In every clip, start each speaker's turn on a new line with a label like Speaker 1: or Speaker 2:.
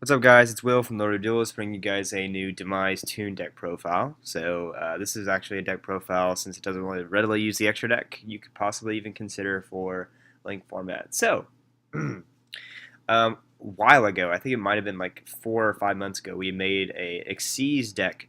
Speaker 1: What's up, guys? It's Will from Lord of Duels, bringing you guys a new Demise Toon deck profile. This is actually a deck profile since it doesn't really readily use the extra deck. You could possibly even consider for link format. A while ago, I think it might have been like 4 or 5 months ago, we made a Xyz deck,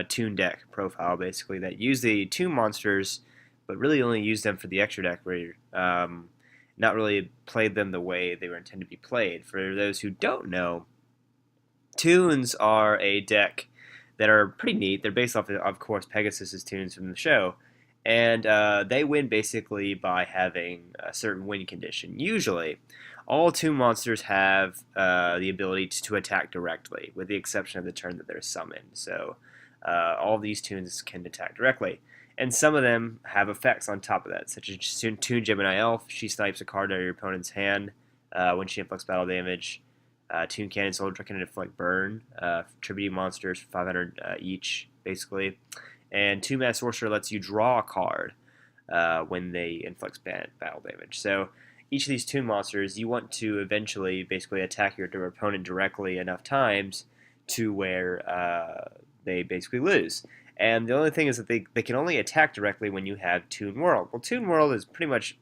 Speaker 1: Toon deck profile, basically that used the Toon monsters, but really only used them for the extra deck, where not really played them the way they were intended to be played. For those who don't know, Toons are a deck that are pretty neat. They're based off, of course, Pegasus's tunes from the show, and they win basically by having a certain win condition. Usually, all Toon monsters have the ability to attack directly, with the exception of the turn that they're summoned. All of these Toons can attack directly. And some of them have effects on top of that, such as Toon Gemini Elf. She snipes a card out of your opponent's hand when she inflicts battle damage. Toon Cannon Soldier can inflict burn, tributing monsters for 500 each, basically. And Toon Mass Sorcerer lets you draw a card when they inflict battle damage. So each of these Toon monsters, you want to eventually basically attack your opponent directly enough times to where they basically lose. And the only thing is that they can only attack directly when you have Toon World. Well, Toon World is pretty much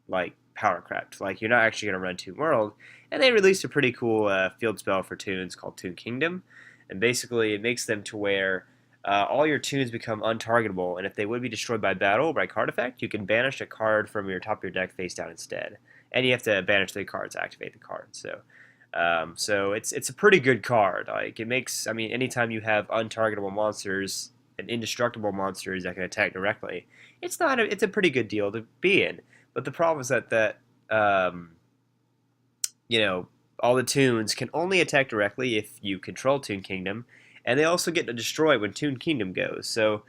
Speaker 1: like power crept. Like, you're not actually going to run Toon World. And they released a pretty cool field spell for Toons called Toon Kingdom. And basically, it makes them to where all your Toons become untargetable. And if they would be destroyed by battle or by card effect, you can banish a card from your top of your deck face down instead. And you have to banish 3 cards to activate the card. So it's a pretty good card. Like, it makes, I mean, anytime you have untargetable monsters and indestructible monsters that can attack directly, it's a pretty good deal to be in. But the problem is that all the Toons can only attack directly if you control Toon Kingdom, and they also get to destroy when Toon Kingdom goes. So,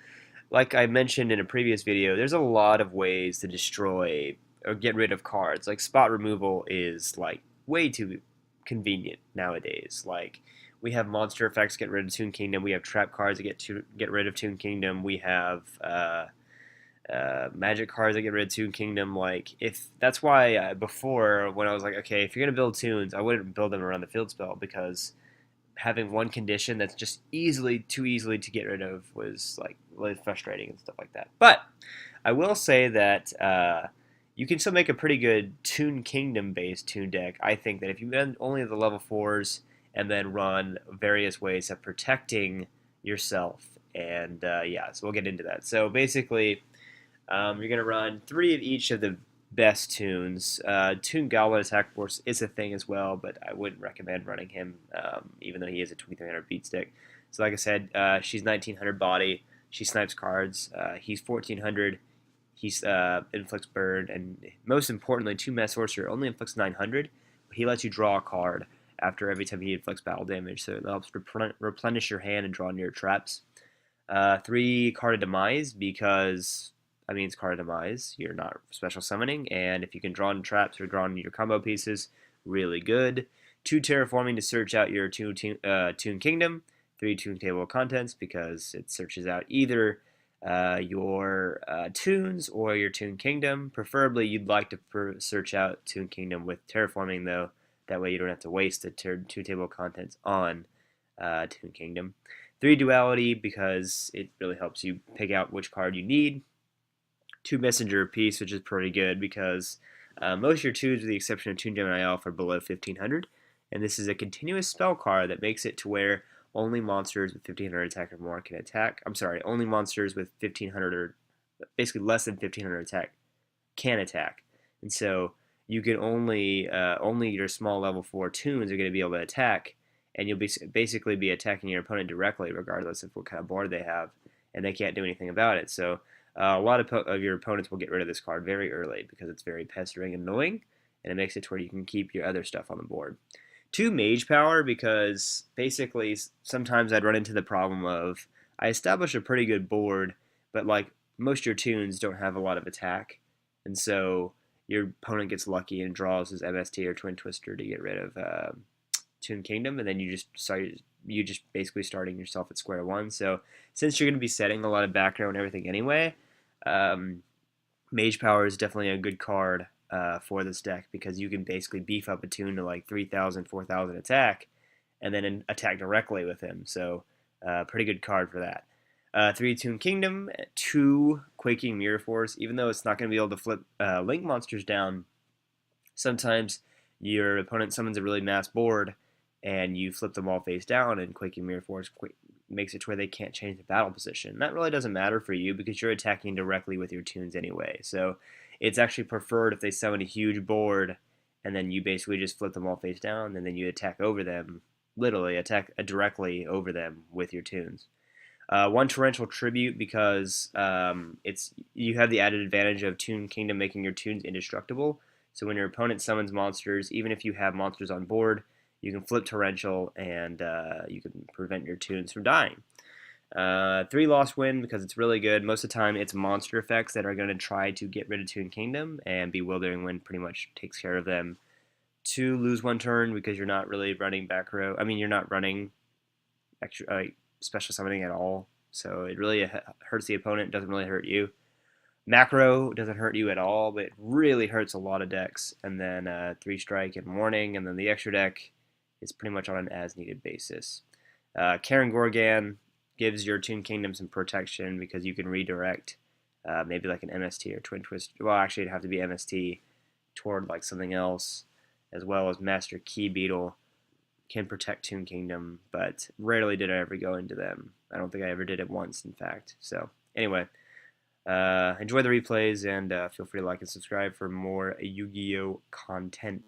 Speaker 1: like I mentioned in a previous video, there's a lot of ways to destroy or get rid of cards. Like, spot removal is like way too convenient nowadays. Like, we have monster effects get rid of Toon Kingdom. We have trap cards that get rid of Toon Kingdom. We have magic cards that get rid of Toon Kingdom. Like, if that's why before, when I was like, okay, if you're gonna build Toons, I wouldn't build them around the field spell, because having one condition that's just too easily to get rid of was like really frustrating and stuff like that. But I will say that you can still make a pretty good Toon Kingdom based Toon deck. I think that if you run only the level 4s and then run various ways of protecting yourself, and yeah, so we'll get into that. So basically, you're going to run 3 of each of the best Toons. Toon Goblin Attack Force is a thing as well, but I wouldn't recommend running him, even though he is a 2300 beat stick. So like I said, she's 1900 body. She snipes cards. He's 1400. He inflicts burn, and most importantly, Toon Mass Sorcerer only inflicts 900. He lets you draw a card after every time he inflicts battle damage, so it helps replenish your hand and draw near traps. 3 card of Demise, because I mean, it's card of Demise. You're not special summoning, and if you can draw in traps or draw in your combo pieces, really good. 2 terraforming to search out your Toon Kingdom. 3 Toon Table of Contents, because it searches out either your Toons or your Toon Kingdom. Preferably, you'd like to search out Toon Kingdom with terraforming, though. That way, you don't have to waste the Toon Table of Contents on Toon Kingdom. 3 Duality, because it really helps you pick out which card you need. 2 Messenger apiece, which is pretty good, because most of your Toons, with the exception of Toon Gemini Elf, are below 1500, and this is a continuous spell card that makes it to where only monsters with 1500 attack or more can attack. I'm sorry, only monsters with 1500 or basically less than 1500 attack can attack, and so you can only your small level 4 Toons are going to be able to attack, and you'll basically be attacking your opponent directly, regardless of what kind of board they have, and they can't do anything about it. So a lot of your opponents will get rid of this card very early, because it's very pestering and annoying, and it makes it to where you can keep your other stuff on the board. 2 Mage Power, because basically sometimes I'd run into the problem of I establish a pretty good board, but like most of your Toons don't have a lot of attack, and so your opponent gets lucky and draws his MST or Twin Twister to get rid of Toon Kingdom, and then you just basically starting yourself at square one. So since you're going to be setting a lot of background and everything anyway, Mage Power is definitely a good card for this deck, because you can basically beef up a Toon to like 3000, 4000 attack, and then attack directly with him. So, pretty good card for that. 3 Toon Kingdom, 2 Quaking Mirror Force. Even though it's not going to be able to flip Link monsters down, sometimes your opponent summons a really mass board and you flip them all face down, and Quaking Mirror Force makes it to where they can't change the battle position. That really doesn't matter for you because you're attacking directly with your toons anyway. So it's actually preferred if they summon a huge board and then you basically just flip them all face down and then you attack over them, literally attack directly over them with your toons. 1 Torrential Tribute because it's you have the added advantage of Toon Kingdom making your toons indestructible. So when your opponent summons monsters, even if you have monsters on board, you can flip Torrential and you can prevent your toons from dying. 3 Lost Wind because it's really good. Most of the time, it's monster effects that are going to try to get rid of Toon Kingdom, and Bewildering Wind pretty much takes care of them. 2 Lose 1 turn because you're not really running back row. I mean, you're not running extra special summoning at all, so it really hurts the opponent. It doesn't really hurt you. Macro doesn't hurt you at all, but it really hurts a lot of decks. And then 3 Strike and Warning, and then the extra deck is pretty much on an as-needed basis. Karen Gorgan gives your Toon Kingdom some protection because you can redirect maybe like an MST or Twin Twist. Well, actually, it'd have to be MST toward like something else, as well as Master Key Beetle can protect Toon Kingdom, but rarely did I ever go into them. I don't think I ever did it once, in fact. So, anyway, enjoy the replays, and feel free to like and subscribe for more Yu-Gi-Oh! Content.